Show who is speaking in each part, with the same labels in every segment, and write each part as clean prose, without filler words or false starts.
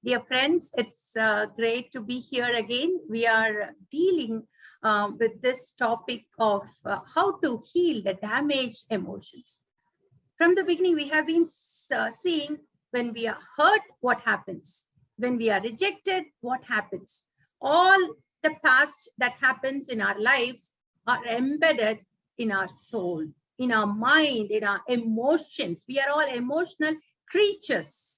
Speaker 1: Dear friends, it's great to be here again. We are dealing with this topic of how to heal the damaged emotions. From the beginning, we have been seeing when we are hurt, what happens? When we are rejected, what happens? All the past that happens in our lives are embedded in our soul, in our mind, in our emotions. We are all emotional creatures.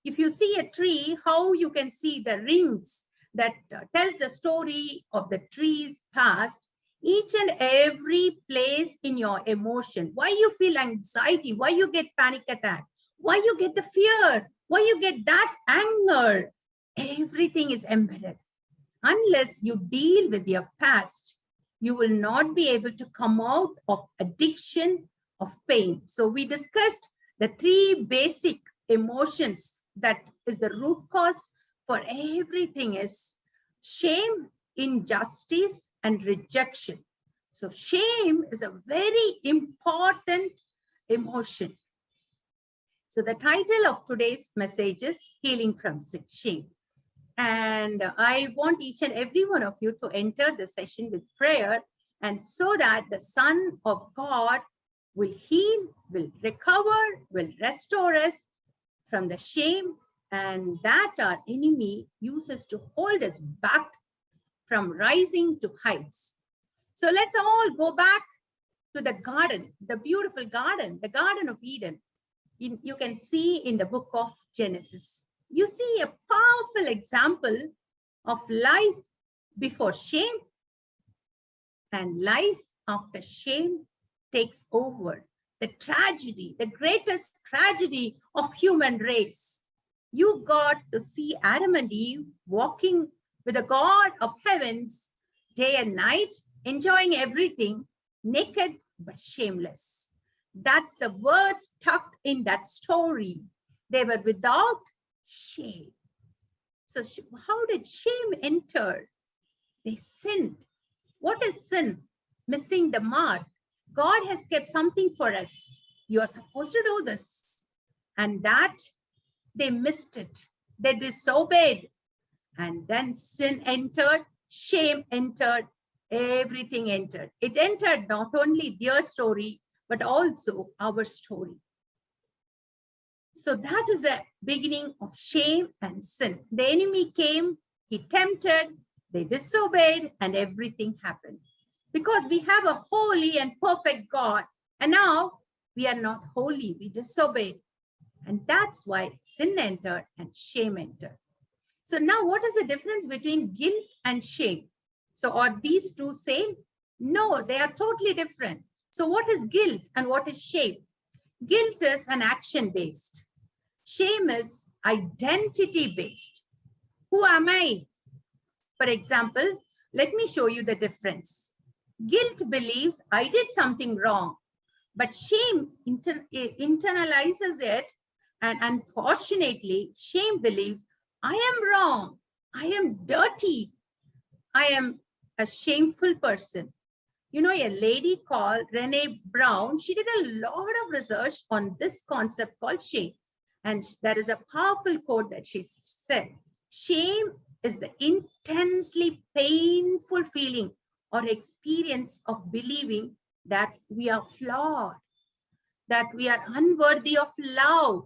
Speaker 1: If you see a tree, how you can see the rings that tells the story of the tree's past, each and every place in your emotion, why you feel anxiety, why you get panic attack, why you get the fear, why you get that anger, everything is embedded. Unless you deal with your past, you will not be able to come out of addiction, of pain. So we discussed the three basic emotions that is the root cause for everything is shame, injustice, and rejection. So shame is a very important emotion. So the title of today's message is Healing from Shame. And I want each and every one of you to enter the session with prayer, and so that the Son of God will heal, will recover, will restore us from the shame and that our enemy uses to hold us back from rising to heights. So let's all go back to the garden, the beautiful garden, the Garden of Eden. You can see in the book of Genesis. You see a powerful example of life before shame and life after shame takes over. The tragedy, the greatest tragedy of human race. You got to see Adam and Eve walking with the God of heavens day and night, enjoying everything, naked but shameless. That's the words tucked in that story. They were without shame. So how did shame enter? They sinned. What is sin? Missing the mark. God has kept something for us. You are supposed to do this. And that they missed it. They disobeyed. And then sin entered, shame entered, everything entered. It entered not only their story, but also our story. So that is the beginning of shame and sin. The enemy came, he tempted, they disobeyed, and everything happened. Because we have a holy and perfect God, and now we are not holy, we disobeyed. And that's why sin entered and shame entered. So now what is the difference between guilt and shame? So are these two same? No, they are totally different. So what is guilt and what is shame? Guilt is an action-based. Shame is identity-based. Who am I? For example, let me show you the difference. Guilt believes I did something wrong, but shame internalizes it. And unfortunately, shame believes I am wrong, I am dirty, I am a shameful person. You know, a lady called Renee Brown, she did a lot of research on this concept called shame. And there is a powerful quote that she said, shame is the intensely painful feeling or experience of believing that we are flawed, that we are unworthy of love.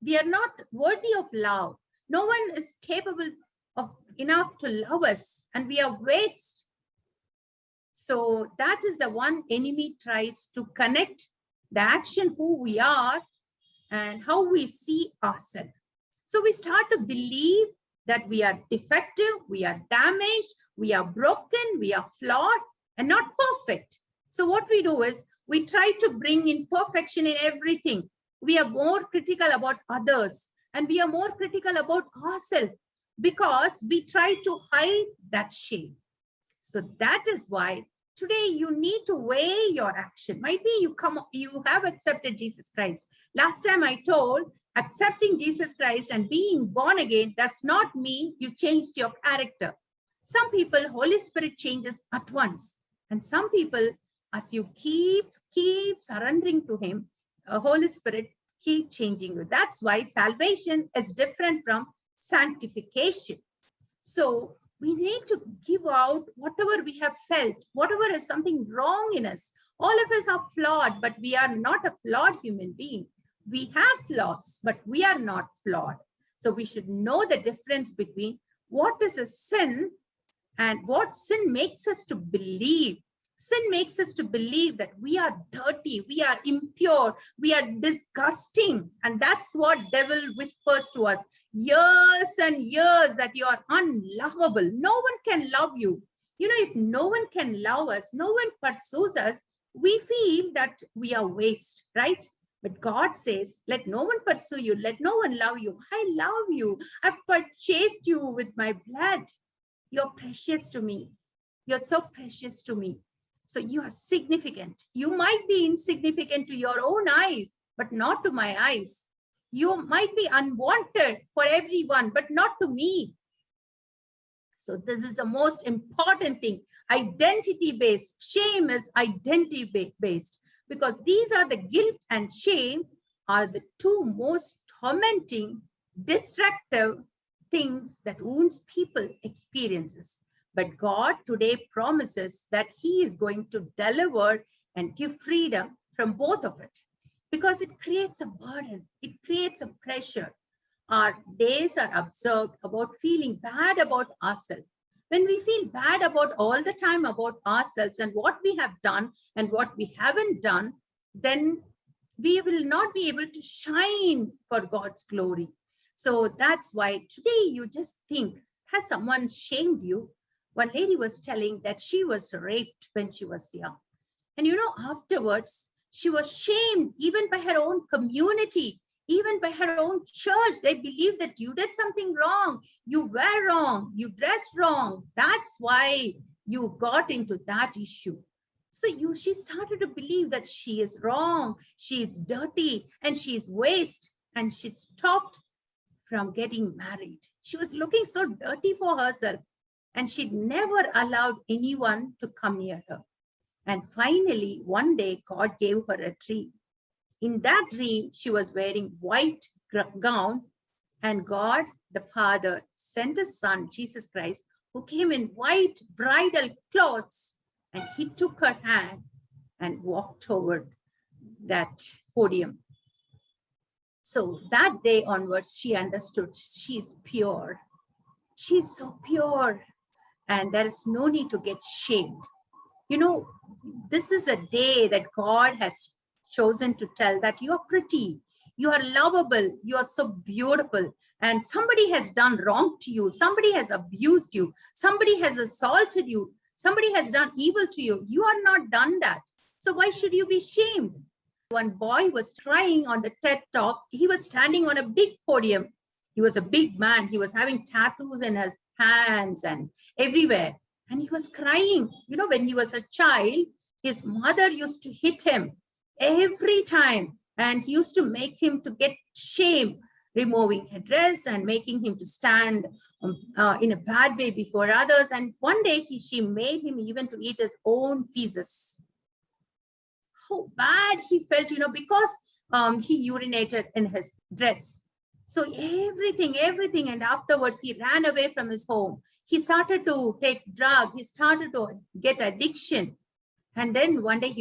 Speaker 1: We are not worthy of love. No one is capable of enough to love us, and we are waste. So that is the one enemy tries to connect the action, who we are and how we see ourselves. So we start to believe that we are defective, we are damaged, we are broken, we are flawed and not perfect. So what we do is we try to bring in perfection in everything. We are more critical about others and we are more critical about ourselves because we try to hide that shame. So that is why today you need to weigh your action. Might be you have accepted Jesus Christ. Last time I told, accepting Jesus Christ and being born again does not mean you changed your character. Some people, Holy Spirit changes at once. And some people, as you keep surrendering to him, Holy Spirit keep changing you. That's why salvation is different from sanctification. So we need to give out whatever we have felt, whatever is something wrong in us. All of us are flawed, but we are not a flawed human being. We have flaws, but we are not flawed. So we should know the difference between what is a sin and what sin makes us to believe. Sin makes us to believe that we are dirty, we are impure, we are disgusting. And that's what devil whispers to us years and years, that you are unlovable. No one can love you. You know, if no one can love us, no one pursues us, we feel that we are waste, right? But God says, let no one pursue you, let no one love you. I love you. I've purchased you with my blood. You're precious to me. You're so precious to me. So you are significant. You might be insignificant to your own eyes, but not to my eyes. You might be unwanted for everyone, but not to me. So this is the most important thing. Identity-based. Shame is identity-based, because these are the guilt and shame are the two most tormenting, destructive things that wounds people experiences. But God today promises that he is going to deliver and give freedom from both of it, because it creates a burden. It creates a pressure. Our days are observed about feeling bad about ourselves. When we feel bad about all the time about ourselves and what we have done and what we haven't done, then we will not be able to shine for God's glory. So that's why today you just think, has someone shamed you? One lady was telling that she was raped when she was young. And you know, afterwards, she was shamed even by her own community, even by her own church. They believed that you did something wrong, you were wrong, you dressed wrong. That's why you got into that issue. So she started to believe that she is wrong, she is dirty, and she is waste. And she stopped from getting married. She was looking so dirty for herself, and she never allowed anyone to come near her. And finally, one day, God gave her a dream. In that dream, she was wearing white gown, and God, the Father, sent his son, Jesus Christ, who came in white bridal clothes, and he took her hand and walked over that podium. So that day onwards, she understood she's pure. She's so pure, and there is no need to get shamed. You know, this is a day that God has chosen to tell that you are pretty, you are lovable, you are so beautiful, and somebody has done wrong to you, somebody has abused you, somebody has assaulted you, somebody has done evil to you. You are not done that. So why should you be shamed? One boy was crying on the TED Talk. He was standing on a big podium. He was a big man. He was having tattoos in his hands and everywhere. And he was crying. You know, when he was a child, his mother used to hit him every time. And he used to make him to get shame, removing her dress and making him to stand in a bad way before others. And one day she made him even to eat his own feces. How bad he felt, you know, because he urinated in his dress. So everything. And afterwards, he ran away from his home. He started to take drugs. He started to get addiction. And then one day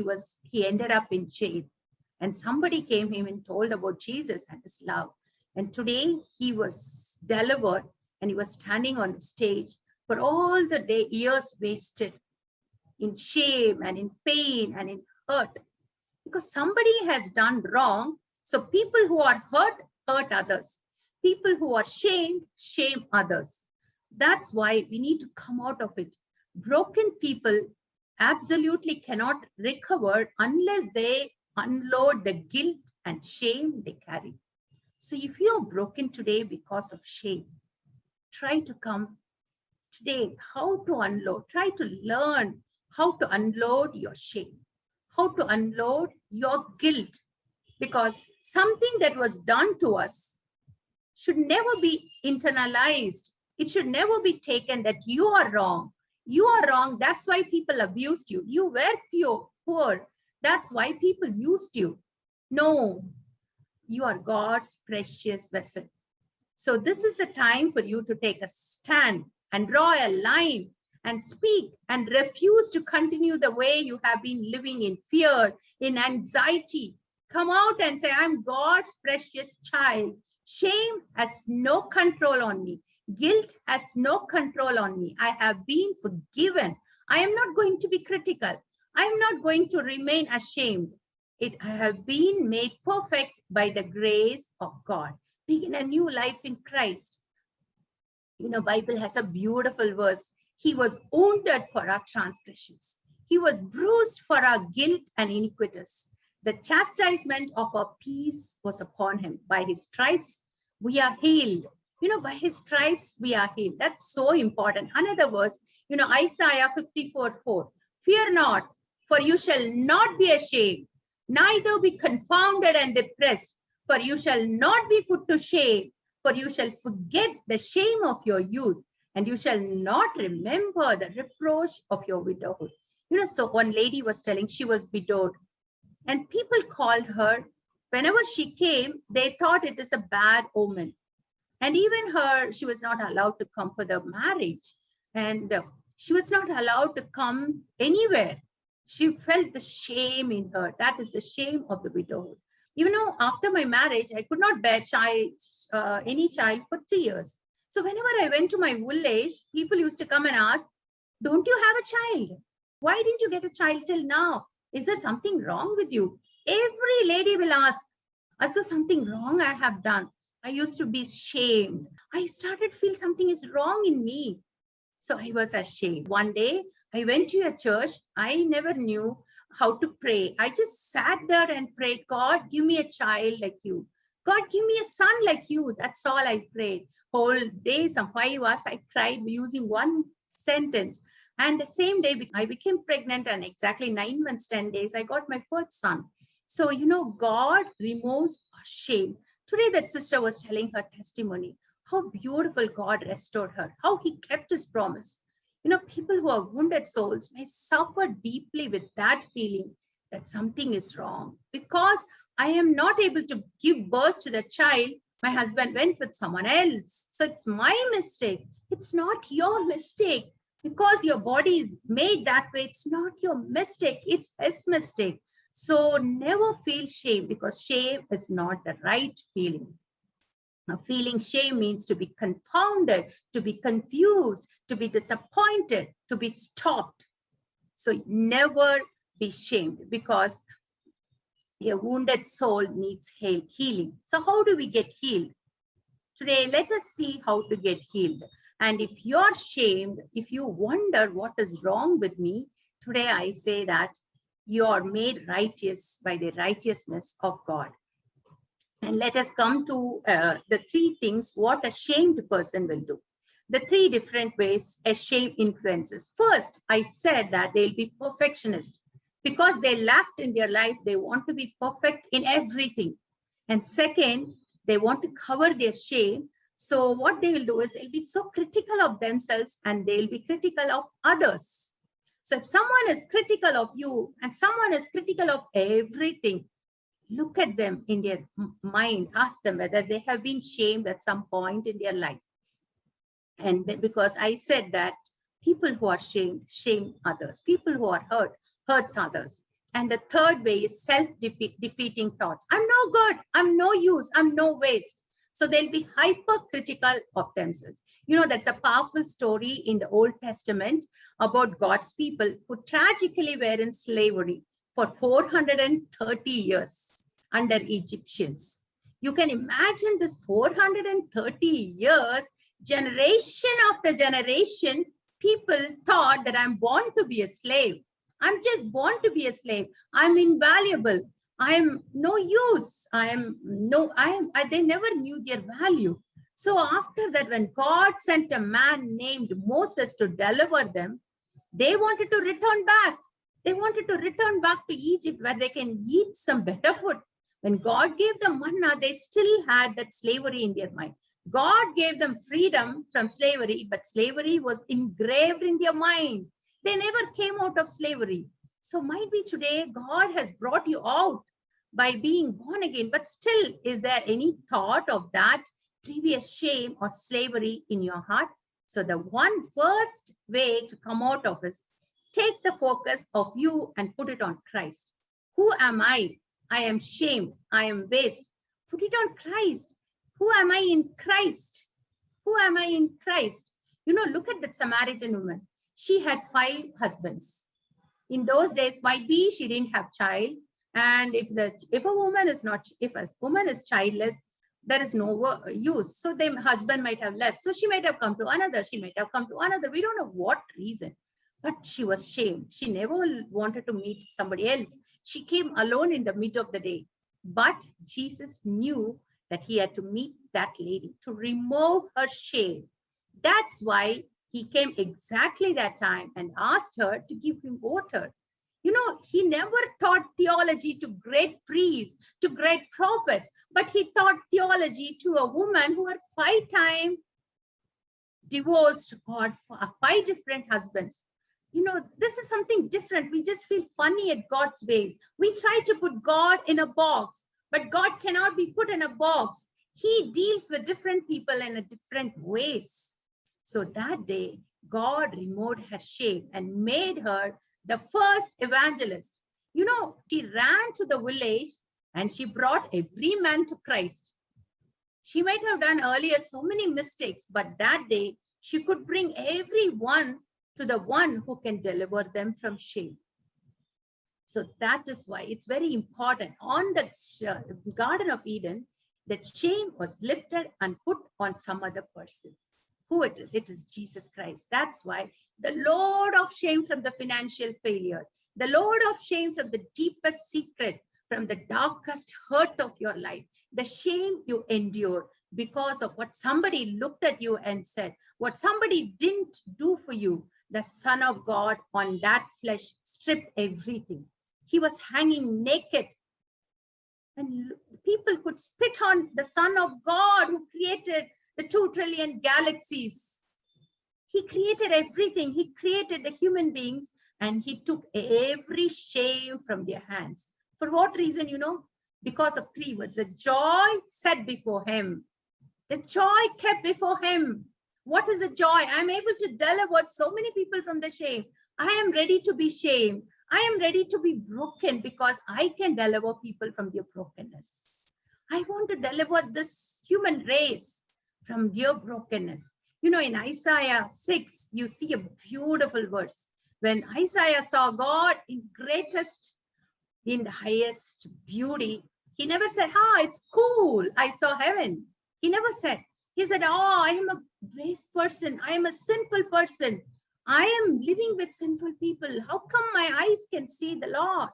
Speaker 1: he ended up in jail. And somebody came him and told about Jesus and his love. And today he was delivered, and he was standing on the stage for all the years wasted in shame and in pain and in hurt. Because somebody has done wrong. So people who are hurt others. People who are shamed, shame others. That's why we need to come out of it. Broken people absolutely cannot recover unless they unload the guilt and shame they carry. So if you're broken today because of shame, try to come today how to unload. Try to learn how to unload your shame, how to unload your guilt, because something that was done to us should never be internalized. It should never be taken that you are wrong. You are wrong. That's why people abused you. You were poor. That's why people used you. No, you are God's precious vessel. So this is the time for you to take a stand and draw a line and speak and refuse to continue the way you have been living in fear, in anxiety. Come out and say, I'm God's precious child. Shame has no control on me. Guilt has no control on me. I have been forgiven. I am not going to be critical. I am not going to remain ashamed. I have been made perfect by the grace of God. Begin a new life in Christ. You know, Bible has a beautiful verse. He was wounded for our transgressions. He was bruised for our guilt and iniquities. The chastisement of our peace was upon him. By his stripes, we are healed. You know, by his stripes, we are healed. That's so important. Another verse, you know, Isaiah 54:4. Fear not, for you shall not be ashamed, neither be confounded and depressed, for you shall not be put to shame, for you shall forget the shame of your youth, and you shall not remember the reproach of your widowhood. You know, so one lady was telling she was widowed, and people called her. Whenever she came, they thought it is a bad omen. And even her, she was not allowed to come for the marriage. And she was not allowed to come anywhere. She felt the shame in her. That is the shame of the widowhood. You know, after my marriage, I could not bear any child for 3 years. So whenever I went to my village, people used to come and ask, don't you have a child? Why didn't you get a child till now? Is there something wrong with you? Every lady will ask, as though something wrong I have done. I used to be shamed. I started to feel something is wrong in me. So I was ashamed. One day I went to a church. I never knew how to pray. I just sat there and prayed, God, give me a child like you. God, give me a son like you. That's all I prayed. Whole day, some 5 hours, I cried using one sentence. And the same day, I became pregnant, and exactly 9 months, 10 days, I got my first son. So, you know, God removes shame. Today, that sister was telling her testimony, how beautiful God restored her, how he kept his promise. You know, people who are wounded souls may suffer deeply with that feeling that something is wrong. Because I am not able to give birth to the child, my husband went with someone else. So it's my mistake. It's not your mistake. Because your body is made that way, it's not your mistake. It's his mistake. So never feel shame, because shame is not the right feeling. Now, feeling shame means to be confounded, to be confused, to be disappointed, to be stopped. So never be shamed, because a wounded soul needs healing. So how do we get healed? Today, let us see how to get healed. And if you're shamed, if you wonder what is wrong with me, today I say that you are made righteous by the righteousness of God. And let us come to the 3 things what a shamed person will do. The 3 different ways a shame influences. First, I said that they'll be perfectionist. Because they lacked in their life, they want to be perfect in everything. And second, they want to cover their shame. So what they will do is they'll be so critical of themselves, and they'll be critical of others. So if someone is critical of you and someone is critical of everything, look at them in their mind, ask them whether they have been shamed at some point in their life. And because I said that people who are shamed, shame others. People who are hurt, hurts others. And the third way is self-defeating thoughts. I'm no good. I'm no use. I'm no waste. So they'll be hypercritical of themselves. You know, that's a powerful story in the Old Testament about God's people who tragically were in slavery for 430 years under Egyptians. You can imagine this 430 years, generation after generation, people thought that I'm born to be a slave. I'm just born to be a slave. I'm invaluable. I'm no use. They never knew their value. So after that, when God sent a man named Moses to deliver them, they wanted to return back. They wanted to return back to Egypt where they can eat some better food. When God gave them manna, they still had that slavery in their mind. God gave them freedom from slavery, but slavery was engraved in their mind. They never came out of slavery. So might be today God has brought you out by being born again, but still, is there any thought of that previous shame or slavery in your heart. So the one first way to come out of is take the focus of you and put it on Christ. Who am I? I am shame. I am waste. Put it on Christ. Who am I in Christ? Who am I in Christ? You know, look at that Samaritan woman. She had 5 husbands. In those days, might be she didn't have child. And if a woman is childless, there is no use. So the husband might have left. So she might have come to another. She might have come to another. We don't know what reason, but she was shamed. She never wanted to meet somebody else. She came alone in the middle of the day. But Jesus knew that he had to meet that lady to remove her shame. That's why he came exactly that time and asked her to give him water. You know, he never taught theology to great priests, to great prophets, but he taught theology to a woman who had 5 times divorced or 5 different husbands. You know, this is something different. We just feel funny at God's ways. We try to put God in a box, but God cannot be put in a box. He deals with different people in a different ways. So that day, God removed her shame and made her the first evangelist. You know, she ran to the village and she brought every man to Christ. She might have done earlier so many mistakes, but that day she could bring everyone to the one who can deliver them from shame. So that is why it's very important on the Garden of Eden that shame was lifted and put on some other person. Who it is? It is Jesus Christ. That's why the Lord of shame from the financial failure, the Lord of shame from the deepest secret, from the darkest hurt of your life, the shame you endure because of what somebody looked at you and said, what somebody didn't do for you. The Son of God on that flesh stripped everything. He was hanging naked. And people could spit on the Son of God who created the 2 trillion galaxies. He created everything. He created the human beings and he took every shame from their hands. For what reason, you know? Because of 3 words. The joy set before him. The joy kept before him. What is the joy? I'm able to deliver so many people from the shame. I am ready to be shamed. I am ready to be broken because I can deliver people from their brokenness. I want to deliver this human race from their brokenness. You know, in Isaiah 6, you see a beautiful verse. When Isaiah saw God in the highest beauty, he never said, it's cool, I saw heaven. He never said. He said, I am a waste person. I am a sinful person. I am living with sinful people. How come my eyes can see the Lord?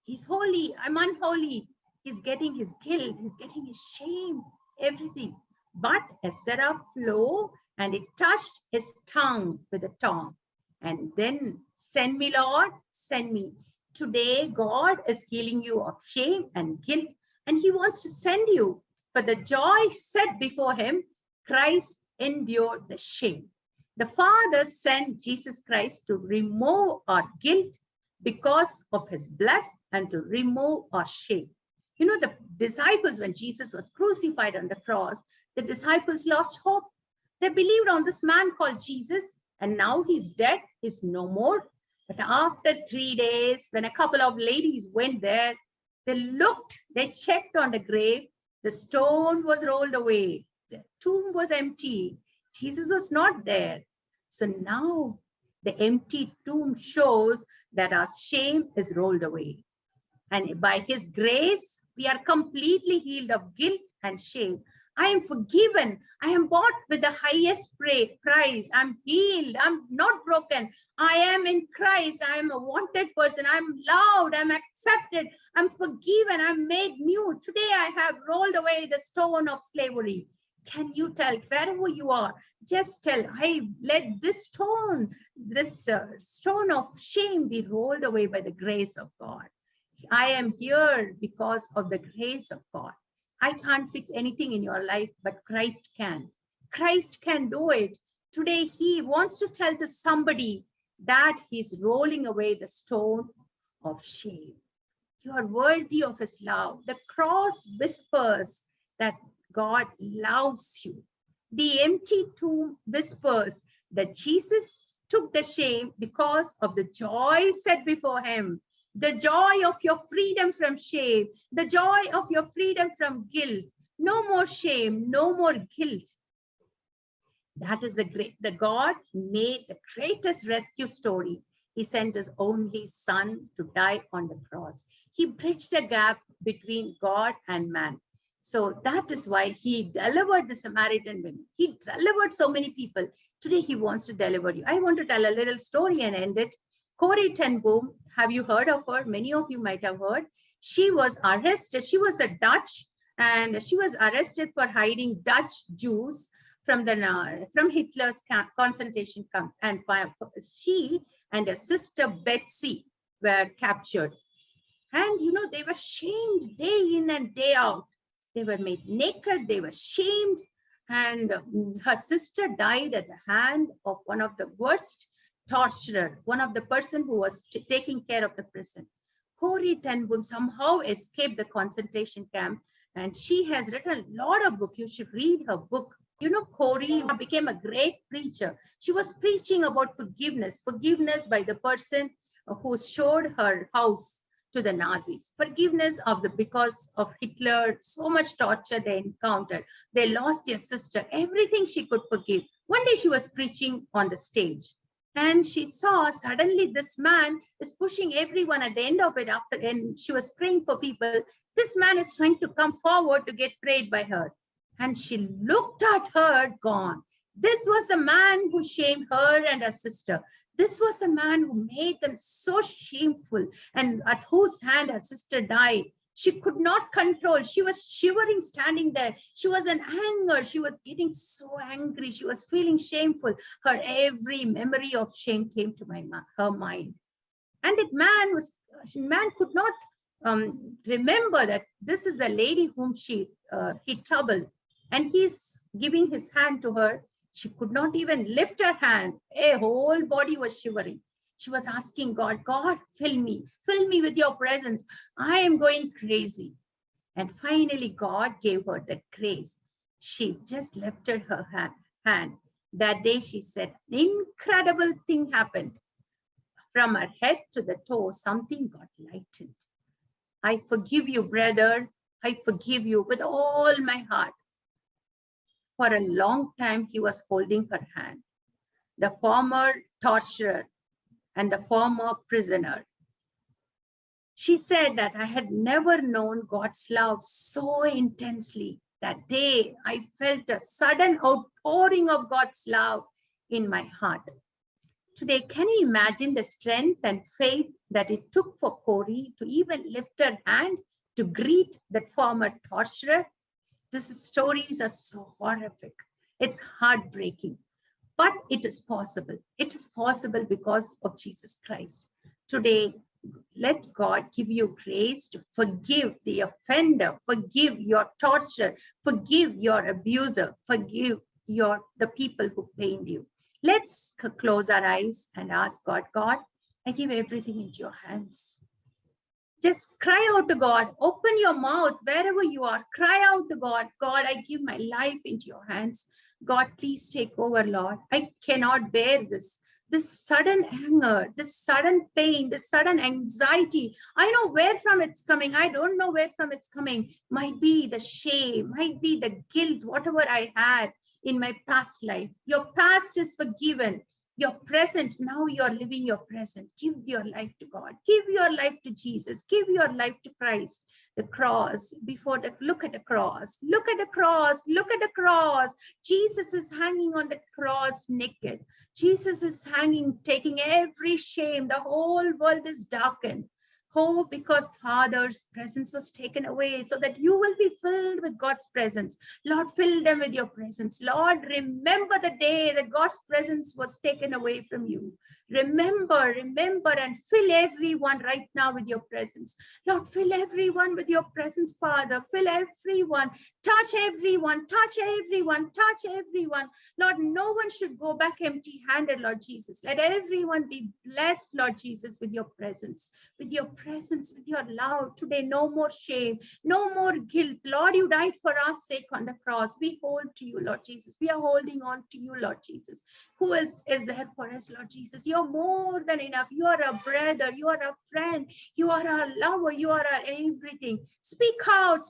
Speaker 1: He's holy. I'm unholy. He's getting his guilt. He's getting his shame, everything. But a seraph flew and it touched his tongue with a tongue. And then, send me, Lord, send me. Today, God is healing you of shame and guilt. And he wants to send you. For the joy set before him, Christ endured the shame. The Father sent Jesus Christ to remove our guilt because of his blood and to remove our shame. You know, the disciples, when Jesus was crucified on the cross, the disciples lost hope. They believed on this man called Jesus, and now he's dead, he's no more. But after 3 days, when a couple of ladies went there, they checked on the grave, the stone was rolled away, the tomb was empty, Jesus was not there. So now the empty tomb shows that our shame is rolled away. And by his grace, we are completely healed of guilt and shame. I am forgiven. I am bought with the highest price. I'm healed. I'm not broken. I am in Christ. I am a wanted person. I'm loved. I'm accepted. I'm forgiven. I'm made new. Today I have rolled away the stone of slavery. Can you tell, wherever you are, just tell, I let this stone of shame be rolled away by the grace of God. I am here because of the grace of God. I can't fix anything in your life, but Christ can. Christ can do it. Today, he wants to tell to somebody that he's rolling away the stone of shame. You are worthy of his love. The cross whispers that God loves you. The empty tomb whispers that Jesus took the shame because of the joy set before him. The joy of your freedom from shame, the joy of your freedom from guilt. No more shame, no more guilt. That is the God made the greatest rescue story. He sent his only son to die on the cross. He bridged the gap between God and man. So that is why he delivered the Samaritan women. He delivered so many people. Today he wants to deliver you. I want to tell a little story and end it. Corrie ten Boom, have you heard of her? Many of you might have heard. She was arrested. She was a Dutch, and she was arrested for hiding Dutch Jews from Hitler's concentration camp. And she and her sister Betsy were captured. And they were shamed day in and day out. They were made naked, they were shamed, and her sister died at the hand of one of the worst torturer, one of the person who was taking care of the prison. Corrie ten Boom somehow escaped the concentration camp, and she has written a lot of books. You should read her book. Corrie became a great preacher. She was preaching about forgiveness by the person who showed her house to the Nazis. Forgiveness because of Hitler, so much torture they encountered. They lost their sister, everything she could forgive. One day she was preaching on the stage, and she saw suddenly this man is pushing everyone at the end of it and she was praying for people. This man is trying to come forward to get prayed by her. And she looked at her, gone. This was the man who shamed her and her sister. This was the man who made them so shameful, and at whose hand her sister died. She could not control. She was shivering standing there. She was in anger. She was getting so angry. She was feeling shameful. Her every memory of shame came to her mind. And that man could not remember that this is the lady whom he troubled. And he's giving his hand to her. She could not even lift her hand. Her whole body was shivering. She was asking God, God, fill me with your presence. I am going crazy. And finally, God gave her that grace. She just lifted her hand. That day, she said, an incredible thing happened. From her head to the toe, something got lightened. I forgive you, brother. I forgive you with all my heart. For a long time, he was holding her hand. The former torturer and the former prisoner. She said that I had never known God's love so intensely. That day, I felt a sudden outpouring of God's love in my heart. Today, can you imagine the strength and faith that it took for Corrie to even lift her hand to greet that former torturer? These stories are so horrific. It's heartbreaking, but it is possible. It is possible because of Jesus Christ. Today, let God give you grace to forgive the offender, forgive your torturer, forgive your abuser, forgive the people who pained you. Let's close our eyes and ask God, God, I give everything into your hands. Just cry out to God. Open your mouth wherever you are. Cry out to God. God, I give my life into your hands. God, please take over, Lord. I cannot bear this sudden anger, this sudden pain, this sudden anxiety. I know where from it's coming. I don't know where from it's coming. Might be the shame, might be the guilt, whatever I had in my past life. Your past is forgiven. Your present, now you're living your present. Give your life to God. Give your life to Jesus. Give your life to Christ. The cross, look at the cross. Look at the cross. Look at the cross. Jesus is hanging on the cross naked. Jesus is hanging, taking every shame. The whole world is darkened. Oh, because Father's presence was taken away so that you will be filled with God's presence. Lord, fill them with your presence. Lord, remember the day that God's presence was taken away from you. Remember and fill everyone right now with your presence. Lord, fill everyone with your presence, Father. Fill everyone. Touch everyone. Touch everyone. Touch everyone. Lord, no one should go back empty-handed, Lord Jesus. Let everyone be blessed, Lord Jesus, with your presence. With your presence, with your love today. No more shame, no more guilt. Lord, you died for our sake on the cross. We hold to you, Lord Jesus. We are holding on to you, Lord Jesus. Who else is there for us, Lord Jesus? You're more than enough. You are a brother. You are a friend. You are our lover. You are our everything. Speak out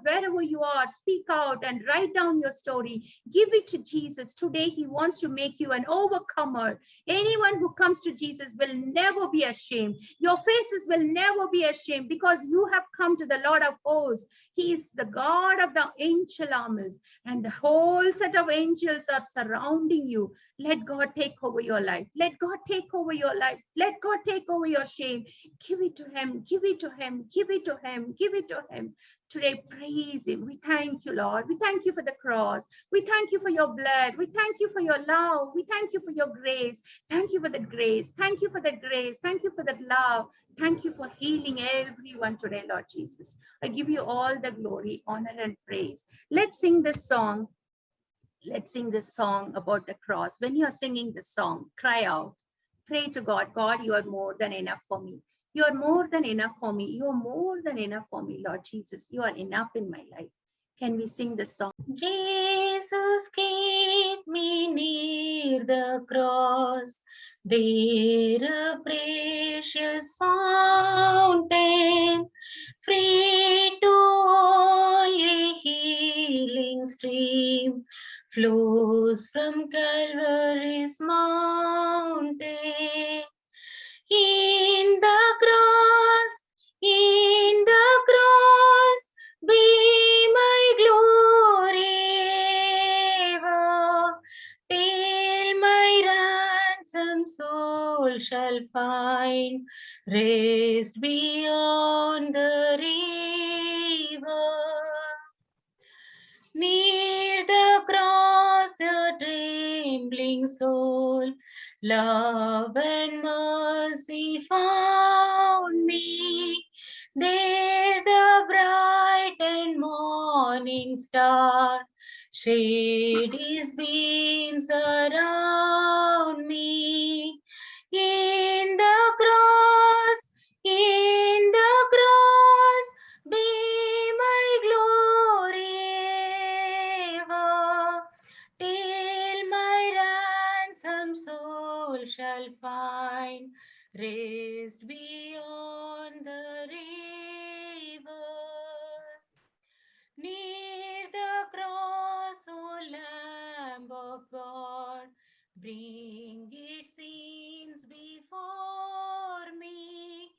Speaker 1: wherever you are. Speak out and write down your story. Give it to Jesus. Today, he wants to make you an overcomer. Anyone who comes to Jesus will never be ashamed. Your faces will never be ashamed because you have come to the Lord of hosts. He is the God of the angel armies, and the whole set of angels are surrounding you. Let God take over your life. Let God take over your life. Let God take over your shame. Give it to him. Give it to him. Give it to him. Give it to him. Today, praise him. We thank you, Lord. We thank you for the cross. We thank you for your blood. We thank you for your love. We thank you for your grace. Thank you for the grace. Thank you for the grace. Thank you for that love. Thank you for healing everyone today, Lord Jesus. I give you all the glory, honor, and praise. Let's sing this song. Let's sing this song about the cross. When you're singing this song, cry out. Pray to God. God, you are more than enough for me. You are more than enough for me. You are more than enough for me, Lord Jesus. You are enough in my life. Can we sing this song?
Speaker 2: Jesus, keep me near the cross, there a precious fountain, free to all a healing stream, flows from Calvary's mountain. In the cross, be my glory ever, till my ransomed soul shall find rest beyond the river. Near the cross, a trembling soul, love and mercy found me. There the bright and morning star shed his beams around me. In the cross, be my glory ever, till my ransomed soul shall find rest beyond the river. Near the cross, O Lamb of God, bring its sins before me.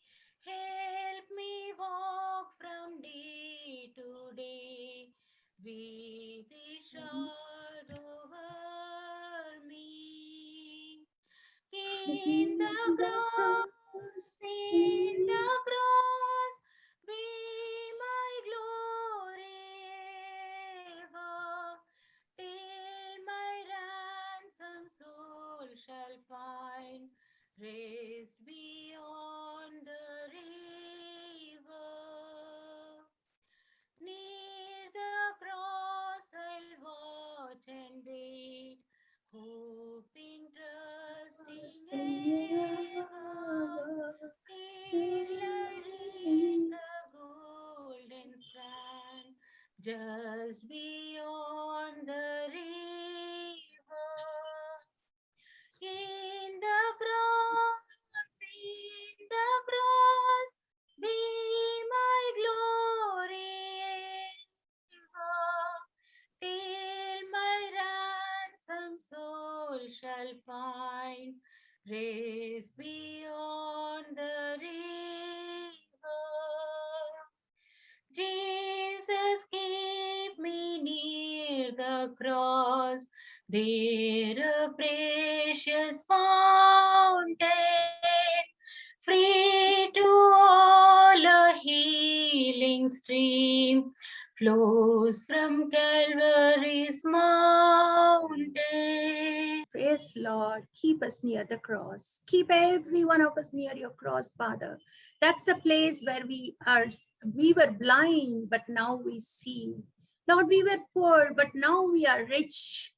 Speaker 2: Help me walk from day to day with the shadow over me. In the cross, be my glory ever, till my ransomed soul shall find rest beyond the river. Near the cross I'll watch and wait, hoping, trusting ever, till I reach the golden strand just beyond the river. In the cross, be my glory ever, till my ransomed soul shall find rest beyond the river. Jesus, keep me near the cross, there a precious fountain, free to all a healing stream, flows from Calvary's mountain.
Speaker 1: Praise Lord. Keep us near the cross. Keep every one of us near your cross, Father. That's the place where we were blind, but now we see. Lord, we were poor, but now we are rich.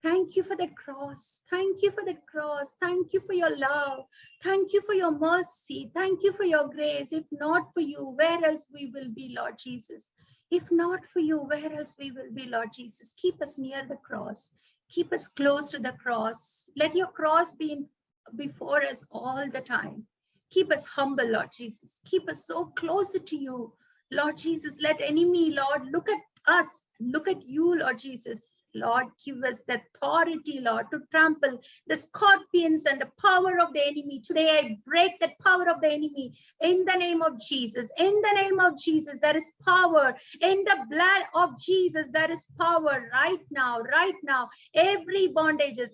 Speaker 1: Thank you for the cross. Thank you for the cross. Thank you for your love. Thank you for your mercy. Thank you for your grace. If not for you, where else we will be, Lord Jesus? If not for you, where else we will be, Lord Jesus? Keep us near the cross. Keep us close to the cross. Let your cross be before us all the time. Keep us humble, Lord Jesus. Keep us so closer to you, Lord Jesus. Let enemy, Lord, look at us. Look at you, Lord Jesus. Lord, give us the authority, Lord, to trample the scorpions and the power of the enemy. Today, I break that power of the enemy in the name of Jesus. In the name of Jesus, there is power. In the blood of Jesus, there is power right now, right now. Every bondages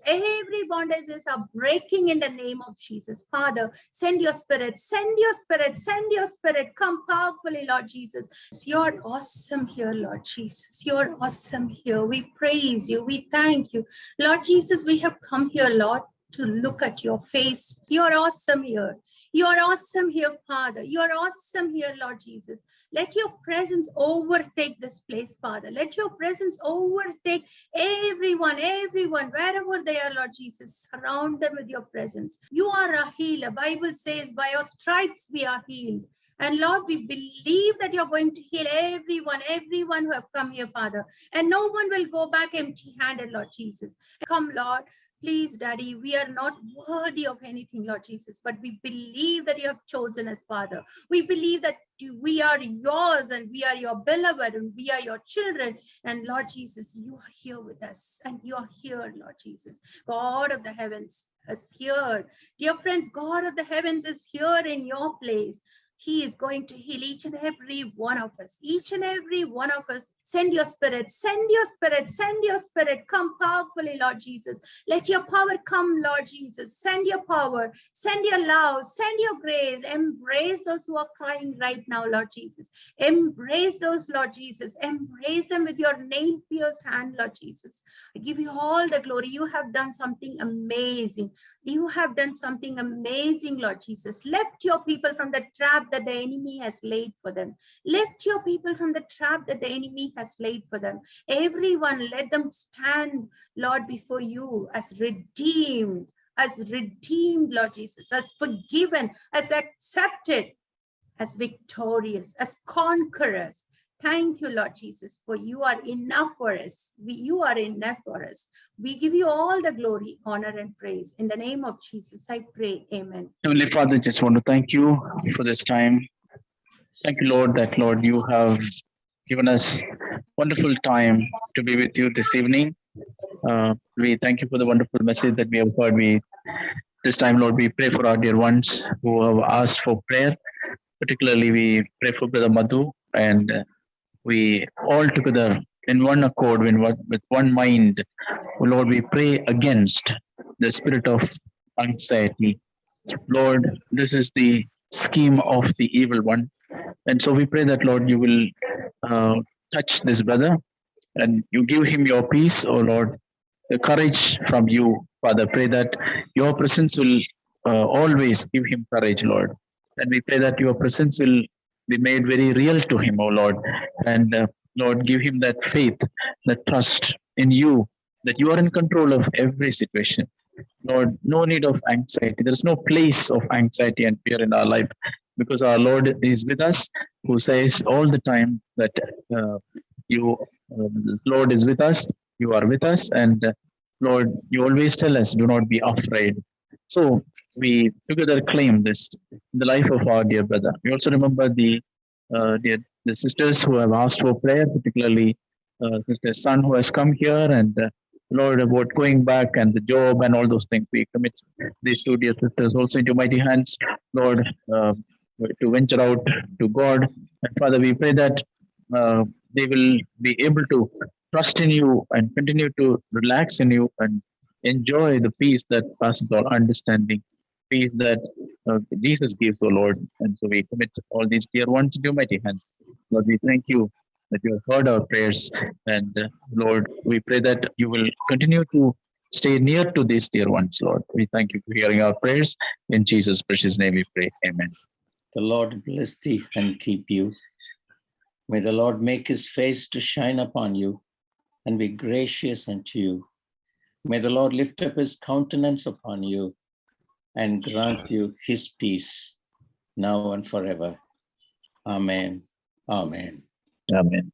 Speaker 1: are breaking in the name of Jesus. Father, send your spirit, send your spirit, send your spirit. Come powerfully, Lord Jesus. You're awesome here, Lord Jesus. You're awesome here. We praise you. We thank you. Lord Jesus, we have come here, Lord, to look at your face. You're awesome here. You're awesome here, Father. You're awesome here, Lord Jesus. Let your presence overtake this place, Father. Let your presence overtake everyone, wherever they are, Lord Jesus. Surround them with your presence. You are a healer. Bible says, by your stripes we are healed. And Lord, we believe that you're going to heal everyone who have come here, Father. And no one will go back empty-handed, Lord Jesus. Come, Lord. Please, Daddy, we are not worthy of anything, Lord Jesus, but we believe that you have chosen us, Father. We believe that we are yours and we are your beloved and we are your children. And Lord Jesus, you are here with us and you are here, Lord Jesus. God of the heavens is here. Dear friends, God of the heavens is here in your place. He is going to heal each and every one of us. Each and every one of us. Send your spirit, send your spirit, send your spirit. Come powerfully, Lord Jesus. Let your power come, Lord Jesus. Send your power, send your love, send your grace. Embrace those who are crying right now, Lord Jesus. Embrace those, Lord Jesus. Embrace them with your nail-pierced hand, Lord Jesus. I give you all the glory. You have done something amazing. You have done something amazing, Lord Jesus. Lift your people from the trap that the enemy has laid for them. Lift your people from the trap that the enemy has laid for them. Everyone, let them stand, Lord, before you as redeemed, Lord Jesus, as forgiven, as accepted, as victorious, as conquerors. Thank you, Lord Jesus, for you are enough for us. You are enough for us. We give you all the glory, honor, and praise. In the name of Jesus, I pray. Amen.
Speaker 3: Heavenly Father, just want to thank you for this time. Thank you, Lord, that, Lord, you have given us wonderful time to be with you this evening. We thank you for the wonderful message that we have heard. This time, Lord, we pray for our dear ones who have asked for prayer. Particularly, we pray for Brother Madhu, and we all together in one accord, with one mind, Lord, we pray against the spirit of anxiety. Lord, this is the scheme of the evil one. And so we pray that, Lord, you will touch this brother and you give him your peace, oh Lord, the courage from you, Father. Pray that your presence will always give him courage, Lord. And we pray that your presence will be made very real to him, oh Lord. And Lord, give him that faith, that trust in you, that you are in control of every situation. Lord, no need of anxiety. There's no place of anxiety and fear in our life because our Lord is with us, who says all the time that Lord is with us, you are with us, and Lord, you always tell us, do not be afraid. So we together claim this in the life of our dear brother. We also remember the sisters who have asked for prayer, particularly Sister Son who has come here, and Lord, about going back and the job and all those things. We commit these two dear sisters also into mighty hands, Lord, to venture out to God. And Father, we pray that they will be able to trust in you and continue to relax in you and enjoy the peace that passes all understanding, peace that Jesus gives, O Lord. And so we commit all these dear ones into your mighty hands. Lord, we thank you that you have heard our prayers. And Lord, we pray that you will continue to stay near to these dear ones, Lord. We thank you for hearing our prayers. In Jesus' precious name we pray. Amen.
Speaker 4: The Lord bless thee and keep you. May the Lord make his face to shine upon you and be gracious unto you. May the Lord lift up his countenance upon you and grant you his peace now and forever. Amen. Amen.
Speaker 3: Amen.